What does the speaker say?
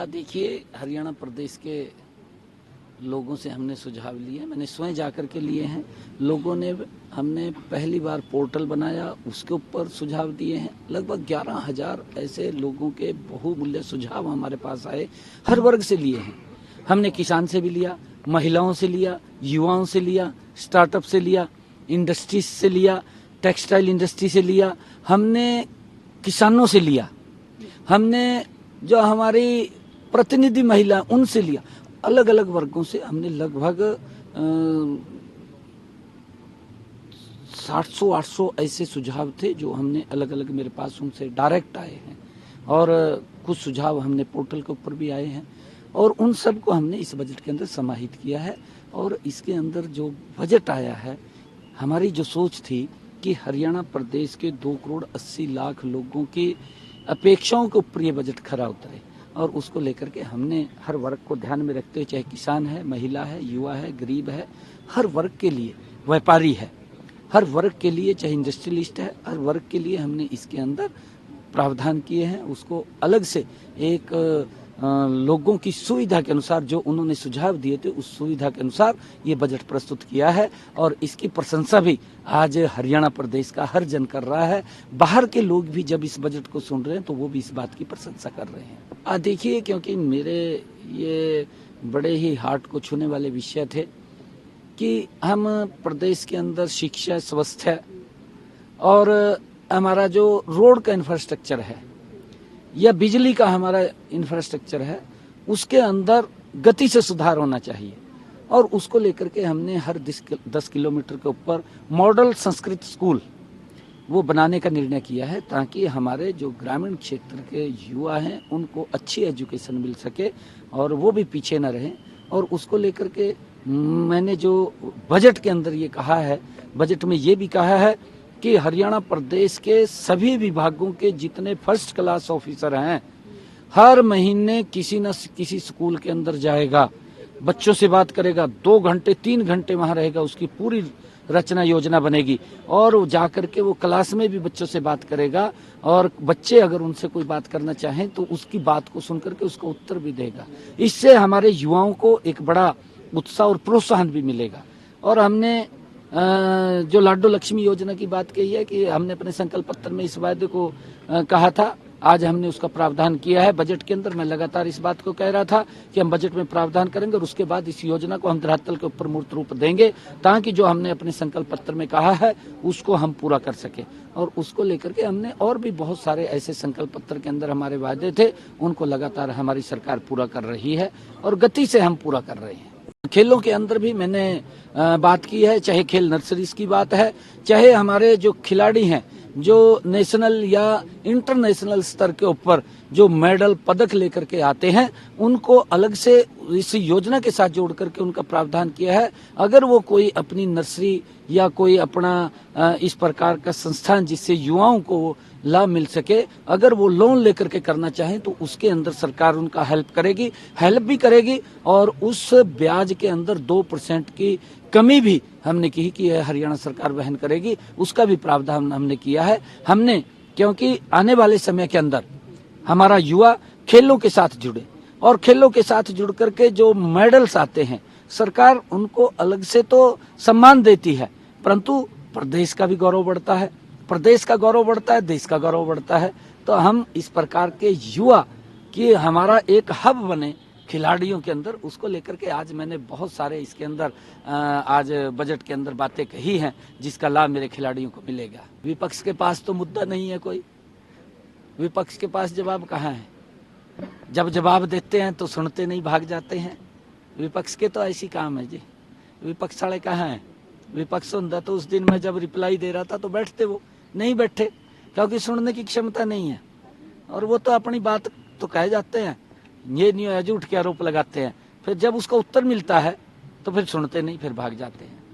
देखिए, हरियाणा प्रदेश के लोगों से हमने सुझाव लिए, मैंने स्वयं जाकर के लिए हैं। लोगों ने हमने पहली बार पोर्टल बनाया, उसके ऊपर सुझाव दिए हैं। लगभग 11,000 ऐसे लोगों के बहुमूल्य सुझाव हमारे पास आए, हर वर्ग से लिए हैं। हमने किसान से भी लिया, महिलाओं से लिया, युवाओं से लिया, स्टार्टअप से लिया, इंडस्ट्रीज से लिया, टेक्सटाइल इंडस्ट्री से लिया, हमने किसानों से लिया, हमने जो हमारी प्रतिनिधि महिला उनसे लिया। अलग अलग वर्गों से हमने लगभग 700-800 ऐसे सुझाव थे जो हमने अलग अलग मेरे पास उनसे डायरेक्ट आए हैं, और कुछ सुझाव हमने पोर्टल के ऊपर भी आए हैं, और उन सब को हमने इस बजट के अंदर समाहित किया है। और इसके अंदर जो बजट आया है, हमारी जो सोच थी कि हरियाणा प्रदेश के 2,80,00,000 लोगों की अपेक्षाओं के ऊपर ये बजट खरा उतरे, और उसको लेकर के हमने हर वर्ग को ध्यान में रखते हुए, चाहे किसान है, महिला है, युवा है, गरीब है, हर वर्ग के लिए, व्यापारी है, हर वर्ग के लिए, चाहे इंडस्ट्रियलिस्ट है, हर वर्ग के लिए हमने इसके अंदर प्रावधान किए हैं। उसको अलग से एक लोगों की सुविधा के अनुसार, जो उन्होंने सुझाव दिए थे उस सुविधा के अनुसार ये बजट प्रस्तुत किया है, और इसकी प्रशंसा भी आज हरियाणा प्रदेश का हर जन कर रहा है। बाहर के लोग भी जब इस बजट को सुन रहे हैं तो वो भी इस बात की प्रशंसा कर रहे हैं। देखिए, क्योंकि मेरे ये बड़े ही हार्ट को छूने वाले विषय थे कि हम प्रदेश के अंदर शिक्षा, स्वास्थ्य और हमारा जो रोड का इंफ्रास्ट्रक्चर है या बिजली का हमारा इंफ्रास्ट्रक्चर है, उसके अंदर गति से सुधार होना चाहिए, और उसको लेकर के हमने हर 10 किलोमीटर के ऊपर मॉडल संस्कृत स्कूल वो बनाने का निर्णय किया है, ताकि हमारे जो ग्रामीण क्षेत्र के युवा हैं उनको अच्छी एजुकेशन मिल सके और वो भी पीछे न रहें। और उसको लेकर के मैंने जो बजट के अंदर ये कहा है, बजट में ये भी कहा है कि हरियाणा प्रदेश के सभी विभागों के जितने फर्स्ट क्लास ऑफिसर हैं, हर महीने किसी न किसी स्कूल के अंदर जाएगा, बच्चों से बात करेगा, 2 घंटे 3 घंटे वहां रहेगा, उसकी पूरी रचना योजना बनेगी, और जाकर के वो क्लास में भी बच्चों से बात करेगा, और बच्चे अगर उनसे कोई बात करना चाहें तो उसकी बात को सुन करके उसका उत्तर भी देगा। इससे हमारे युवाओं को एक बड़ा उत्साह और प्रोत्साहन भी मिलेगा। और हमने जो लाडो लक्ष्मी योजना की बात कही है कि हमने अपने संकल्प पत्र में इस वायदे को कहा था, आज हमने उसका प्रावधान किया है बजट के अंदर। मैं लगातार इस बात को कह रहा था कि हम बजट में प्रावधान करेंगे और उसके बाद इस योजना को हम धरातल के ऊपर मूर्त रूप देंगे, ताकि जो हमने अपने संकल्प पत्र में कहा है उसको हम पूरा कर सके। और उसको लेकर के हमने और भी बहुत सारे ऐसे संकल्प पत्र के अंदर हमारे वायदे थे, उनको लगातार हमारी सरकार पूरा कर रही है, और गति से हम पूरा कर रहे हैं। खेलों के अंदर भी मैंने बात की है, चाहे खेल नर्सरीज की बात है, चाहे हमारे जो खिलाड़ी हैं जो नेशनल या इंटरनेशनल स्तर के ऊपर जो मेडल पदक लेकर के आते हैं, उनको अलग से इस योजना के साथ जोड़ करके उनका प्रावधान किया है। अगर वो कोई अपनी नर्सरी या कोई अपना इस प्रकार का संस्थान जिससे युवाओं को लाभ मिल सके, अगर वो लोन लेकर के करना चाहें तो उसके अंदर सरकार उनका हेल्प भी करेगी, और उस ब्याज के अंदर 2% की कमी भी हमने की कि हरियाणा सरकार वहन करेगी, उसका भी प्रावधान हमने किया है। हमने, क्योंकि आने वाले समय के अंदर हमारा युवा खेलों के साथ जुड़े, और खेलों के साथ जुड़ करके जो मेडल्स आते हैं, सरकार उनको अलग से तो सम्मान देती है, परंतु प्रदेश का भी गौरव बढ़ता है, प्रदेश का गौरव बढ़ता है, देश का गौरव बढ़ता है। तो हम इस प्रकार के युवा कि हमारा एक हब बने खिलाड़ियों के अंदर, उसको लेकर के आज मैंने बहुत सारे इसके अंदर आज बजट के अंदर बातें कही हैं, जिसका लाभ मेरे खिलाड़ियों को मिलेगा। विपक्ष के पास तो मुद्दा नहीं है कोई, विपक्ष के पास जवाब कहाँ है? जब जवाब देते हैं तो सुनते नहीं, भाग जाते हैं। विपक्ष के तो ऐसी काम है जी, विपक्ष वाले कहाँ हैं? विपक्ष सुनता तो उस दिन मैं जब रिप्लाई दे रहा था तो बैठते, वो नहीं बैठे, क्योंकि सुनने की क्षमता नहीं है, और वो तो अपनी बात तो कह जाते हैं, ये नहीं झूठ के आरोप लगाते हैं, फिर जब उसका उत्तर मिलता है तो फिर सुनते नहीं, फिर भाग जाते हैं।